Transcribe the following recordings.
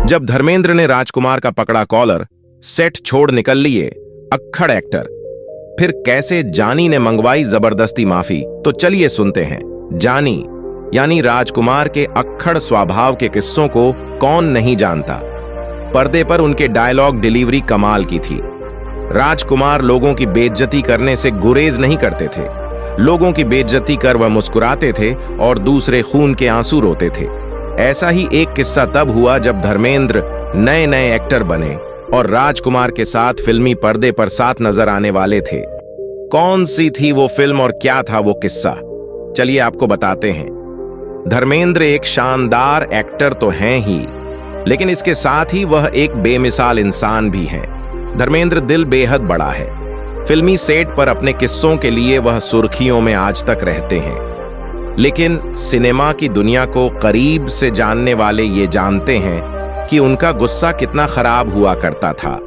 जब धर्मेंद्र ने राजकुमार का पकड़ा कॉलर, सेट छोड़ निकल लिए अक्खड़ एक्टर। फिर कैसे जानी ने मंगवाई जबरदस्ती माफी, तो चलिए सुनते हैं। जानी यानी राजकुमार के अक्खड़ स्वभाव के किस्सों को कौन नहीं जानता। पर्दे पर उनके डायलॉग डिलीवरी कमाल की थी। राजकुमार लोगों की बेइज्जती करने से गुरेज नहीं करते थे। लोगों की बेइज्जती कर वह मुस्कुराते थे और दूसरे खून के आंसू रोते थे। ऐसा ही एक किस्सा तब हुआ जब धर्मेंद्र नए नए एक्टर बने और राजकुमार के साथ फिल्मी पर्दे पर साथ नजर आने वाले थे। कौन सी थी वो फिल्म और क्या था वो किस्सा, चलिए आपको बताते हैं। धर्मेंद्र एक शानदार एक्टर तो हैं ही, लेकिन इसके साथ ही वह एक बेमिसाल इंसान भी हैं। धर्मेंद्र दिल बेहद बड़ा है। फिल्मी सेट पर अपने किस्सों के लिए वह सुर्खियों में आज तक रहते हैं, लेकिन सिनेमा की दुनिया को करीब से जानने वाले ये जानते हैं कि उनका गुस्सा कितना खराब हुआ करता था।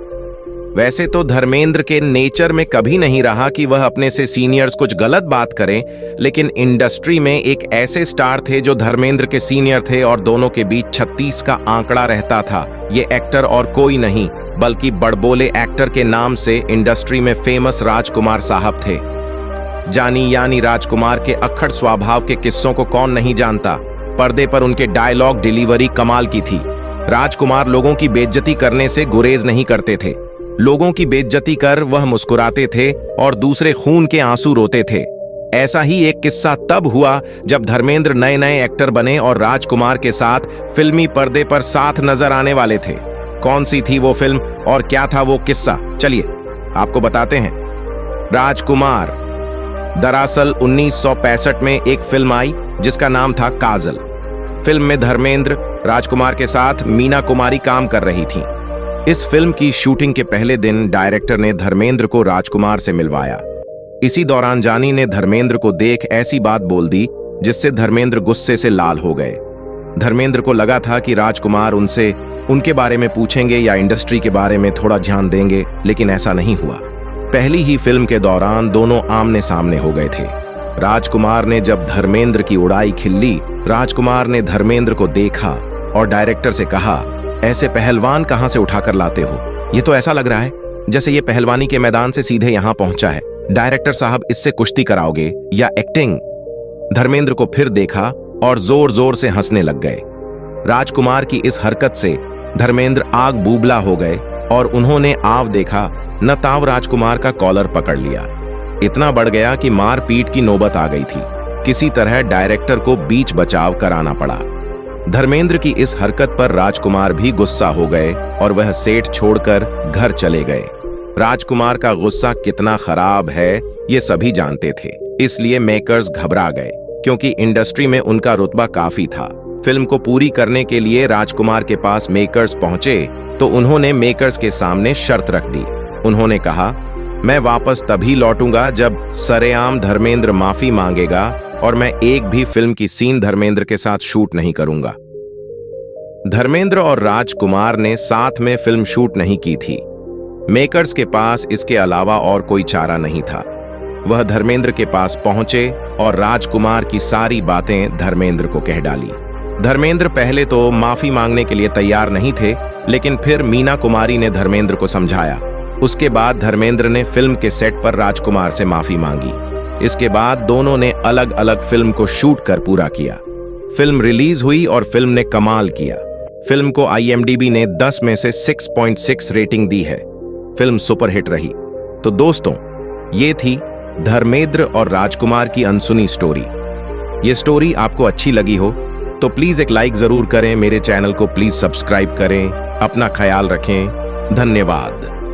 वैसे तो धर्मेंद्र के नेचर में कभी नहीं रहा कि वह अपने से सीनियर्स कुछ गलत बात करें, लेकिन इंडस्ट्री में एक ऐसे स्टार थे जो धर्मेंद्र के सीनियर थे और दोनों के बीच 36 का आंकड़ा रहता था। ये एक्टर और कोई नहीं बल्कि बड़बोले एक्टर के नाम से इंडस्ट्री में फेमस राजकुमार साहब थे। जानी यानी राजकुमार के अक्खड़ स्वभाव के किस्सों को कौन नहीं जानता। पर्दे पर उनके डायलॉग डिलीवरी कमाल की थी। राजकुमार लोगों की बेइज्जती करने से गुरेज नहीं करते थे। लोगों की बेइज्जती कर वह मुस्कुराते थे और दूसरे खून के आंसू रोते थे। ऐसा ही एक किस्सा तब हुआ जब धर्मेंद्र नए नए एक्टर बने और राजकुमार के साथ फिल्मी पर्दे पर साथ नजर आने वाले थे। कौन सी थी वो फिल्म और क्या था वो किस्सा, चलिए आपको बताते हैं। राजकुमार। दरअसल 1965 में एक फिल्म आई जिसका नाम था काजल। फिल्म में धर्मेंद्र राजकुमार के साथ मीना कुमारी काम कर रही थीं। इस फिल्म की शूटिंग के पहले दिन डायरेक्टर ने धर्मेंद्र को राजकुमार से मिलवाया। इसी दौरान जानी ने धर्मेंद्र को देख ऐसी बात बोल दी जिससे धर्मेंद्र गुस्से से लाल हो गए। धर्मेंद्र को लगा था कि राजकुमार उनसे उनके बारे में पूछेंगे या इंडस्ट्री के बारे में थोड़ा ध्यान देंगे, लेकिन ऐसा नहीं हुआ। पहली ही फिल्म के दौरान दोनों आमने सामने हो गए थे। राजकुमार ने जब धर्मेंद्र की उड़ाई खिल्ली, राजकुमार ने धर्मेंद्र को देखा और डायरेक्टर से कहा, ऐसे पहलवान कहां से उठाकर लाते हो? ये तो ऐसा लग रहा है जैसे ये पहलवानी के मैदान से सीधे यहां पहुंचा है। डायरेक्टर साहब, इससे कुश्ती कराओगे या एक्टिंग? धर्मेंद्र को फिर देखा और जोर जोर से हंसने लग गए। राजकुमार की इस हरकत से धर्मेंद्र आग बूबला हो गए और उन्होंने आव देखा न ताव राजकुमार का कॉलर पकड़ लिया। इतना बढ़ गया कि मार पीट की नौबत आ गई थी। किसी तरह डायरेक्टर को बीच बचाव कराना पड़ा। धर्मेंद्र की इस हरकत पर राजकुमार भी गुस्सा हो गए और वह सेट छोड़कर घर चले गए। राजकुमार का गुस्सा कितना खराब है ये सभी जानते थे, इसलिए मेकर्स घबरा गए क्योंकि इंडस्ट्री में उनका रुतबा काफी था। फिल्म को पूरी करने के लिए राजकुमार के पास मेकर्स पहुंचे तो उन्होंने मेकर्स के सामने शर्त रख दी। उन्होंने कहा, मैं वापस तभी लौटूंगा जब सरेआम धर्मेंद्र माफी मांगेगा और मैं एक भी फिल्म की सीन धर्मेंद्र के साथ शूट नहीं करूंगा। धर्मेंद्र और राजकुमार ने साथ में फिल्म शूट नहीं की थी। मेकर्स के पास इसके अलावा और कोई चारा नहीं था। वह धर्मेंद्र के पास पहुंचे और राजकुमार की सारी बातें धर्मेंद्र को कह डाली। धर्मेंद्र पहले तो माफी मांगने के लिए तैयार नहीं थे, लेकिन फिर मीना कुमारी ने धर्मेंद्र को समझाया। उसके बाद धर्मेंद्र ने फिल्म के सेट पर राजकुमार से माफी मांगी। इसके बाद दोनों ने अलग अलग फिल्म को शूट कर पूरा किया। फिल्म रिलीज हुई और फिल्म ने कमाल किया। फिल्म को IMDb ने 10 में से 6.6 रेटिंग दी है। फिल्म सुपरहिट रही। तो दोस्तों, ये थी धर्मेंद्र और राजकुमार की अनसुनी स्टोरी। ये स्टोरी आपको अच्छी लगी हो तो प्लीज एक लाइक जरूर करें। मेरे चैनल को प्लीज सब्सक्राइब करें। अपना ख्याल रखें। धन्यवाद।